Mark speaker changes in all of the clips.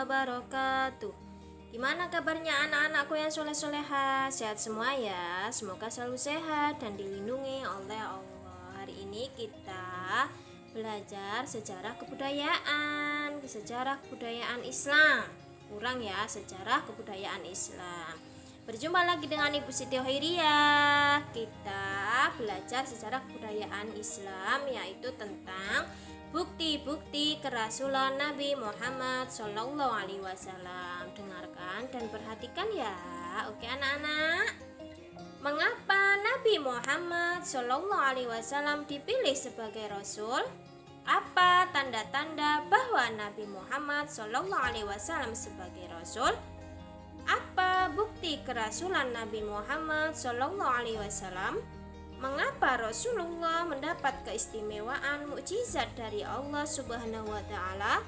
Speaker 1: wabarakatuh. Gimana kabarnya anak-anakku yang soleh-soleha? Sehat semua ya. Semoga selalu sehat dan dilindungi oleh Allah. Hari ini kita belajar sejarah kebudayaan Islam. Kurang ya, sejarah kebudayaan Islam. Berjumpa lagi dengan Ibu Siti Hoiriyah. Kita belajar sejarah kebudayaan Islam, yaitu tentang bukti-bukti kerasulan Nabi Muhammad Sallallahu Alaihi Wasallam. Dengarkan dan perhatikan ya. Oke anak-anak. Mengapa Nabi Muhammad Sallallahu Alaihi Wasallam dipilih sebagai Rasul? Apa tanda-tanda bahwa Nabi Muhammad Sallallahu Alaihi Wasallam sebagai Rasul? Apa bukti kerasulan Nabi Muhammad Sallallahu Alaihi Wasallam? Mengapa Rasulullah mendapat keistimewaan mukjizat dari Allah Subhanahu wa Ta'ala?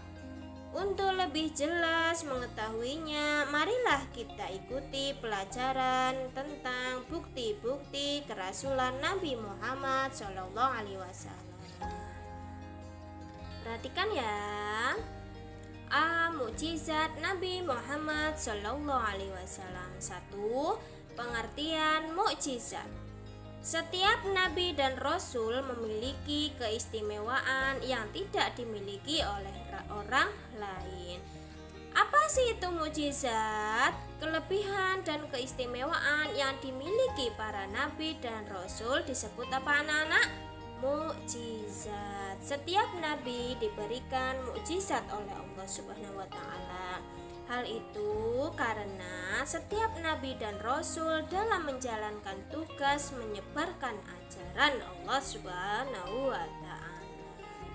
Speaker 1: Untuk lebih jelas mengetahuinya, marilah kita ikuti pelajaran tentang bukti-bukti kerasulan Nabi Muhammad Sallallahu Alaihi Wasallam. Perhatikan ya. Mukjizat Nabi Muhammad Sallallahu Alaihi Wasallam. 1. Pengertian mukjizat. Setiap nabi dan rasul memiliki keistimewaan yang tidak dimiliki oleh orang lain. Apa sih itu mukjizat? Kelebihan dan keistimewaan yang dimiliki para nabi dan rasul disebut apa anak-anak? Mukjizat. Setiap nabi diberikan mukjizat oleh Allah Subhanahu wa Ta'ala. Hal itu karena setiap nabi dan rasul dalam menjalankan tugas menyebarkan ajaran Allah Subhanahu wa Ta'ala.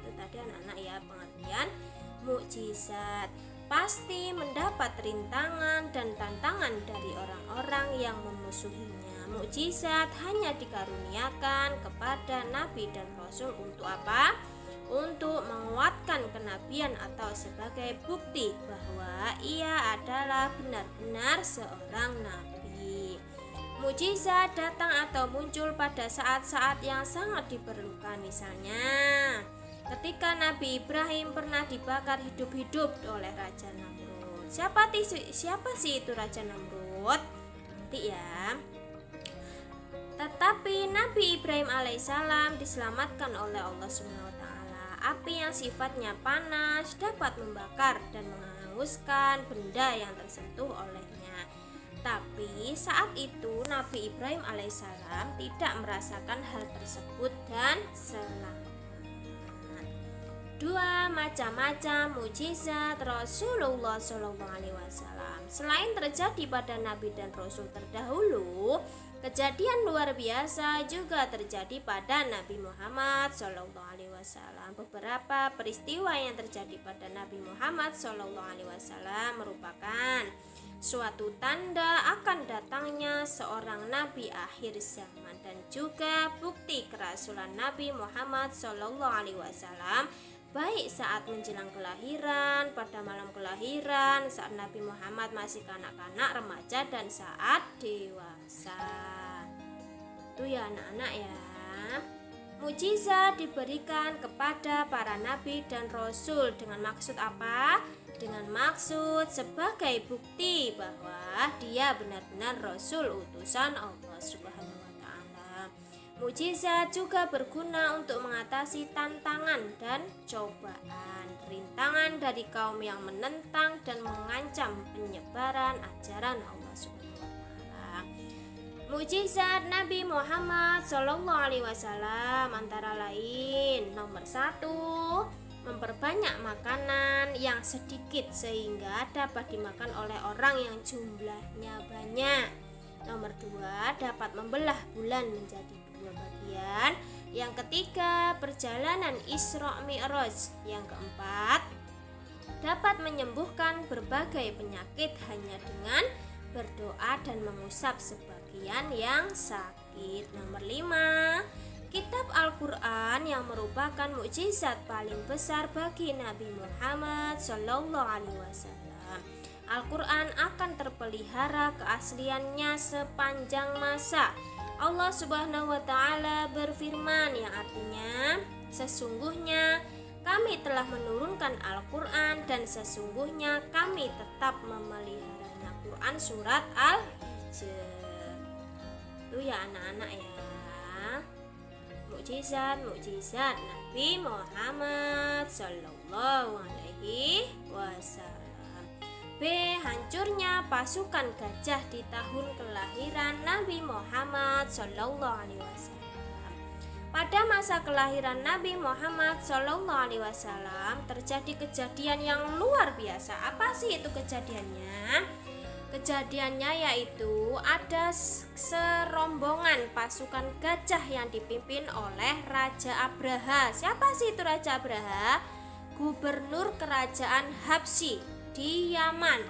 Speaker 1: Itu tadi anak-anak ya, pengertian mukjizat. Pasti mendapat rintangan dan tantangan dari orang-orang yang memusuhinya. Mukjizat hanya dikaruniakan kepada nabi dan rasul untuk apa? Untuk menguatkan kenabian atau sebagai bukti bahwa ia adalah benar-benar seorang nabi. Mukjizat datang atau muncul pada saat-saat yang sangat diperlukan. Misalnya, ketika Nabi Ibrahim pernah dibakar hidup-hidup oleh Raja Namrud. Siapa sih itu Raja Namrud? Nanti ya. Tetapi Nabi Ibrahim alaihissalam diselamatkan oleh Allah Subhanahu wa Ta'ala. Api yang sifatnya panas dapat membakar dan menghanguskan benda yang tersentuh olehnya. Tapi saat itu Nabi Ibrahim alaihissalam tidak merasakan hal tersebut dan selamat. 2. Macam-macam mukjizat Rasulullah Sallallahu Alaihi Wasallam. Selain terjadi pada nabi dan rasul terdahulu, kejadian luar biasa juga terjadi pada Nabi Muhammad Sallallahu Alaihi Wasallam. Beberapa peristiwa yang terjadi pada Nabi Muhammad Sallallahu Alaihi Wasallam merupakan suatu tanda akan datangnya seorang nabi akhir zaman dan juga bukti kerasulan Nabi Muhammad Sallallahu Alaihi Wasallam, baik saat menjelang kelahiran, pada malam kelahiran, saat Nabi Muhammad masih kanak-kanak, remaja, dan saat dewasa. Itu ya anak-anak ya. Mukjizat diberikan kepada para nabi dan rasul dengan maksud apa? Dengan maksud sebagai bukti bahwa dia benar-benar rasul utusan Allah Subhanahu wa Ta'ala. Mukjizat juga berguna untuk mengatasi tantangan dan cobaan, rintangan dari kaum yang menentang dan mengancam penyebaran ajaran Allah Subhanahu wa Ta'ala. Mukjizat Nabi Muhammad Sallallahu Alaihi Wasallam antara lain: nomor 1, memperbanyak makanan yang sedikit sehingga dapat dimakan oleh orang yang jumlahnya banyak. Nomor 2, dapat membelah bulan menjadi 2 bagian. Yang ketiga, perjalanan Isra Mi'raj. Yang keempat, dapat menyembuhkan berbagai penyakit hanya dengan berdoa dan mengusap sebagian yang sakit. Nomor 5, kitab Al-Quran yang merupakan mukjizat paling besar bagi Nabi Muhammad Sallallahu Alaihi Wasallam. Al-Quran akan terpelihara keasliannya sepanjang masa. Allah Subhanahu wa Ta'ala berfirman yang artinya, sesungguhnya kami telah menurunkan Al-Quran dan sesungguhnya kami tetap memeliharanya. Quran surat Al-Hijr. Itu ya anak-anak ya. Mukjizat Nabi Muhammad Sallallahu Alaihi Wasallam. B. Hancurnya pasukan gajah di tahun kelahiran Nabi Muhammad Sallallahu Alaihi Wasallam. Pada masa kelahiran Nabi Muhammad Sallallahu Alaihi Wasallam terjadi kejadian yang luar biasa. Apa sih itu kejadiannya? Kejadiannya yaitu ada serombongan pasukan gajah yang dipimpin oleh Raja Abraha. Siapa sih itu Raja Abraha? Gubernur kerajaan Habsyi di Yaman.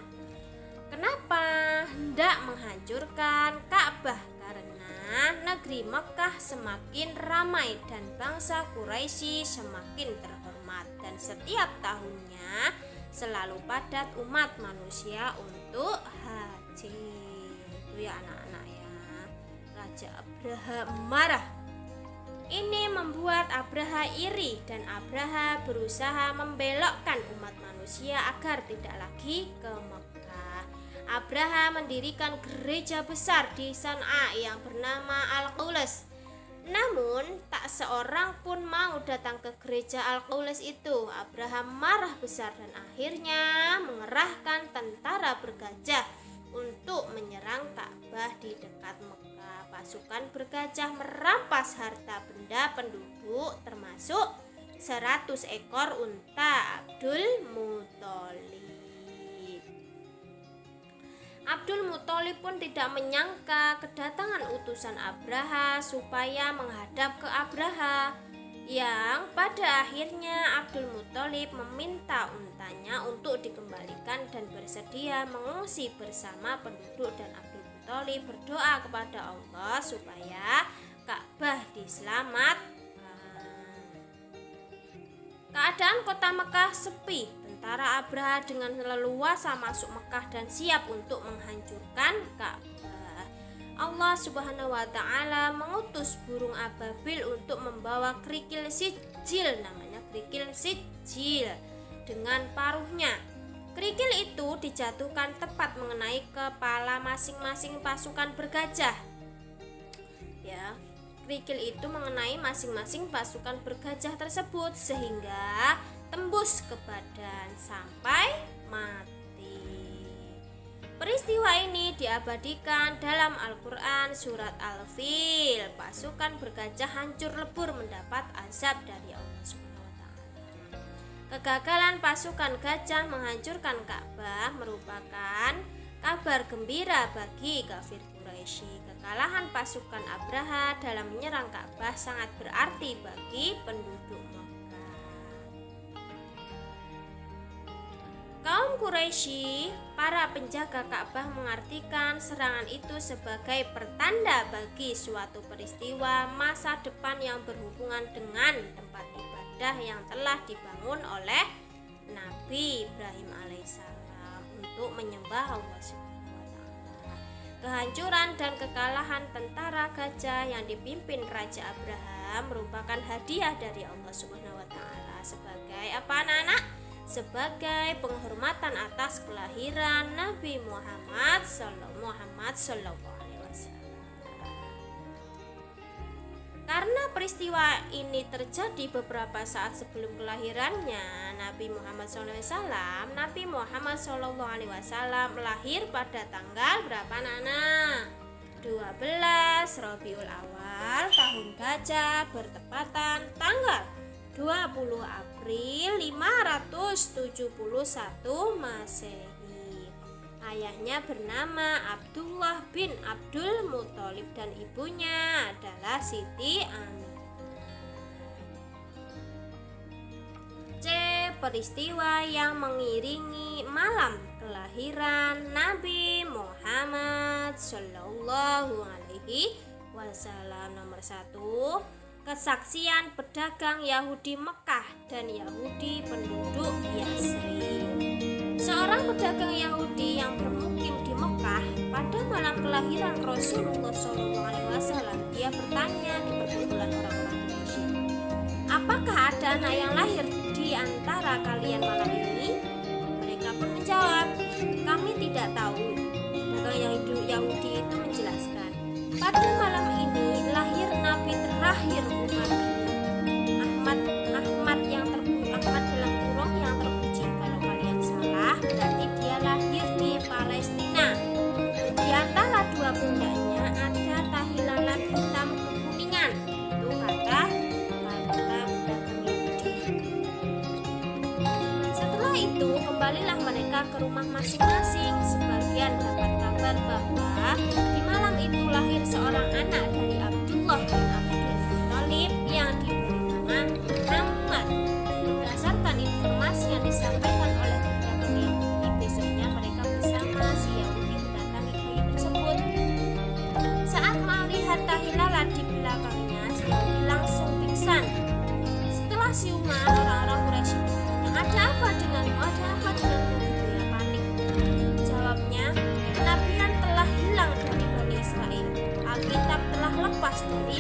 Speaker 1: Kenapa hendak menghancurkan Ka'bah? Karena negeri Mekah semakin ramai dan bangsa Quraisy semakin terhormat dan setiap tahunnya selalu padat umat manusia untuk haji. Itu ya anak-anak ya. Raja Abraha marah. Ini membuat Abraha iri dan Abraha berusaha membelokkan umat manusia agar tidak lagi ke Mekah. Abraha mendirikan gereja besar di San'a yang bernama Al-Quls. Namun tak seorang pun mau datang ke gereja Al-Quls itu. Abraha marah besar dan akhirnya mengerahkan tentara bergajah untuk menyerang Ka'bah di dekat Mekah. Pasukan bergajah merampas harta benda penduduk termasuk 100 ekor unta Abdul Muthalib. Abdul Muthalib pun tidak menyangka kedatangan utusan Abraha supaya menghadap ke Abraha, yang pada akhirnya Abdul Muthalib meminta untanya untuk dikembalikan dan bersedia mengungsi bersama penduduk, dan Abdul Muthalib berdoa kepada Allah supaya Ka'bah diselamatkan. Keadaan kota Mekah sepi. Tentara Abraha dengan leluasa masuk Mekah dan siap untuk menghancurkan Ka'bah. Allah Subhanahu wa taala mengutus burung ababil untuk membawa kerikil sijil, namanya kerikil sijil, dengan paruhnya. Kerikil itu dijatuhkan tepat mengenai kepala masing-masing pasukan bergajah. Ya, kerikil itu mengenai masing-masing pasukan bergajah tersebut sehingga tembus ke badan sampai mati. Peristiwa ini diabadikan dalam Al-Quran surat Al-Fil. Pasukan bergajah hancur lebur mendapat azab dari Allah SWT. Kegagalan pasukan gajah menghancurkan Ka'bah merupakan kabar gembira bagi kafir Quraisy. Kekalahan pasukan Abraha dalam menyerang Ka'bah sangat berarti bagi penduduk Mekah. Kaum Quraisy, para penjaga Ka'bah, mengartikan serangan itu sebagai pertanda bagi suatu peristiwa masa depan yang berhubungan dengan tempat ibadah yang telah dibangun oleh Nabi Ibrahim alaihissalam untuk menyembah Allah SWT. Kehancuran dan kekalahan tentara gajah yang dipimpin Raja Abraham merupakan hadiah dari Allah SWT. Sebagai apa anak-anak? Sebagai penghormatan atas kelahiran Nabi Muhammad Sallallahu Alaihi Wasallam. Karena peristiwa ini terjadi beberapa saat sebelum kelahirannya Nabi Muhammad SAW, Nabi Muhammad SAW lahir pada tanggal berapa Nana? 12 Rabiul Awal tahun gajah bertepatan tanggal 20 April 571 Masehi. Ayahnya bernama Abdullah bin Abdul Muthalib dan ibunya adalah Siti Aminah. C. Peristiwa yang mengiringi malam kelahiran Nabi Muhammad Sallallahu Alaihi Wasallam. Nomor 1. Kesaksian pedagang Yahudi Mekah dan Yahudi penduduk Yasrib. Seorang pedagang Yahudi yang bermukim di Mekah pada malam kelahiran Rasulullah SAW, dia bertanya di perkumpulan orang-orang Quraisy, apakah ada anak yang lahir di siapa kalian malam ini?" Mereka pun menjawab, "Kami tidak tahu." Dagang Yahudi itu menjelaskan, "Pada malam ini lahir nabi terakhir umat ini, Ahmad dalam kurung yang terpuji. Kalau kalian salah, berarti dia lahir di Palestina. Di antara dua pundaknya ada tahi lalat hitam kekuningan." Itu kata pedagang Yahudi. Setelah itu kembalilah mereka ke rumah masing-masing. Sebagian dapat kabar bahwa di malam itu lahir seorang anak dari Abdullah bin Abdul Muthalib yang diberi nama Muhammad. Berdasarkan informasi yang disampaikan oleh pedagang Yahudi, besoknya mereka bersama si Yahudi mendatangi bayi tersebut. Saat melihat tahi lalat di belakangnya, si Yahudi langsung pingsan. Setelah siuman, orang-orang Quraisy bertanya, "Ada apa denganmu? Ada apa denganmu?" Dia panik. Jawabnya, "Kenabian telah hilang dari Bani Israel. Alkitab telah lepas dari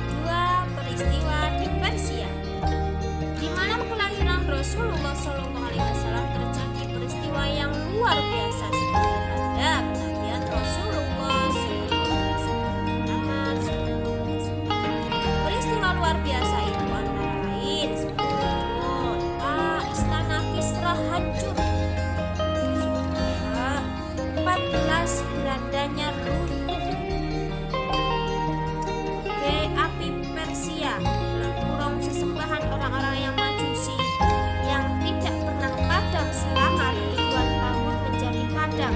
Speaker 1: Dua peristiwa di Persia. Di malam kelahiran Rasulullah SAW terjadi peristiwa yang luar biasa sebagai tanda kenabian Rasulullah SAW. Peristiwa luar biasa itu antara lain seperti berikut: A. Istana Kisra hancur. 14 berandanya runtuh. B. Api Persia dalam kurung sesembahan orang-orang yang majusi yang tidak pernah padam selama ribuan tahun menjadi padam.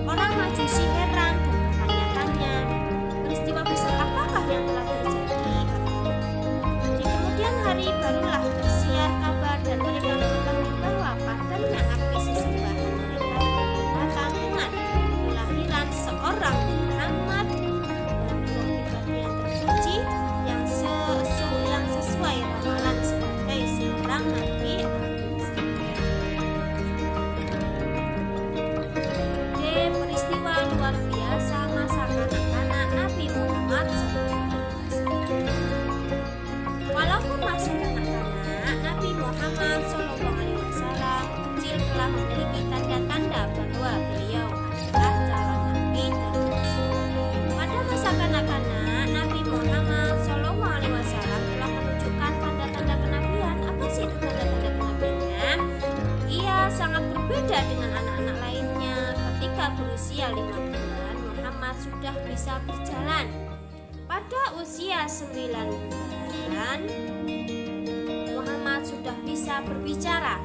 Speaker 1: Orang majusi heran dan bertanya-tanya, peristiwa besar apakah yang telah terjadi? Di kemudian hari barulah tersiar kabar dan mereka mengetahui bahwa padamnya api sesembahan mereka adalah tanggungan kelahiran seorang Muhammad dalam kurung pribadi yang terpuji yang sesuai ramalan sebagai seorang nabi akhir zaman. D. Peristiwa luar biasa masa kanak-kanak Nabi Muhammad SAW. Walaupun masih kanak-kanak, Nabi Muhammad SAW kecil telah memiliki tanda-tanda bahwa beliau adalah calon nabi dan rasul. Pada masa kanak-kanak, Nabi Muhammad SAW telah menunjukkan tanda-tanda kenabian. Apa sih itu tanda-tanda kenabiannya? Ia sangat berbeda dengan anak-anak lainnya. Ketika berusia 5 bulan, Muhammad sudah bisa berjalan. Pada usia 9 bulan, Muhammad sudah bisa berbicara.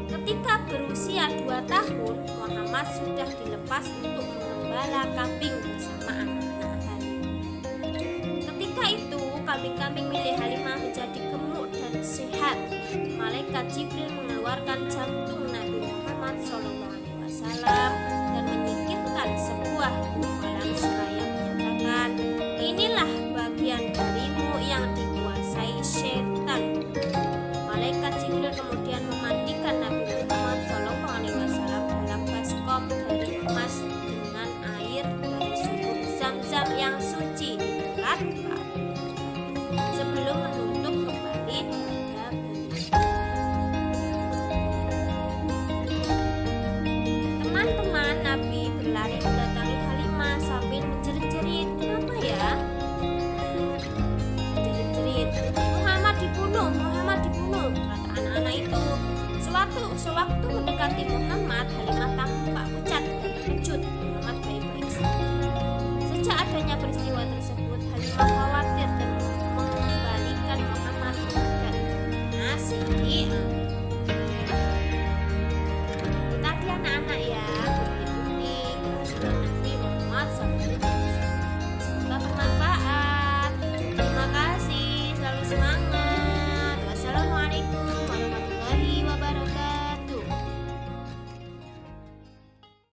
Speaker 1: Ketika berusia 2 tahun, Muhammad sudah dilepas untuk mengembala kambing bersama anak-anak Halimah. Ketika itu, kambing-kambing milik Halimah menjadi gemuk dan sehat. Malaikat Jibril mengeluarkan jantung Nabi Muhammad SAW dan menyingkirkan sebuah gumpalan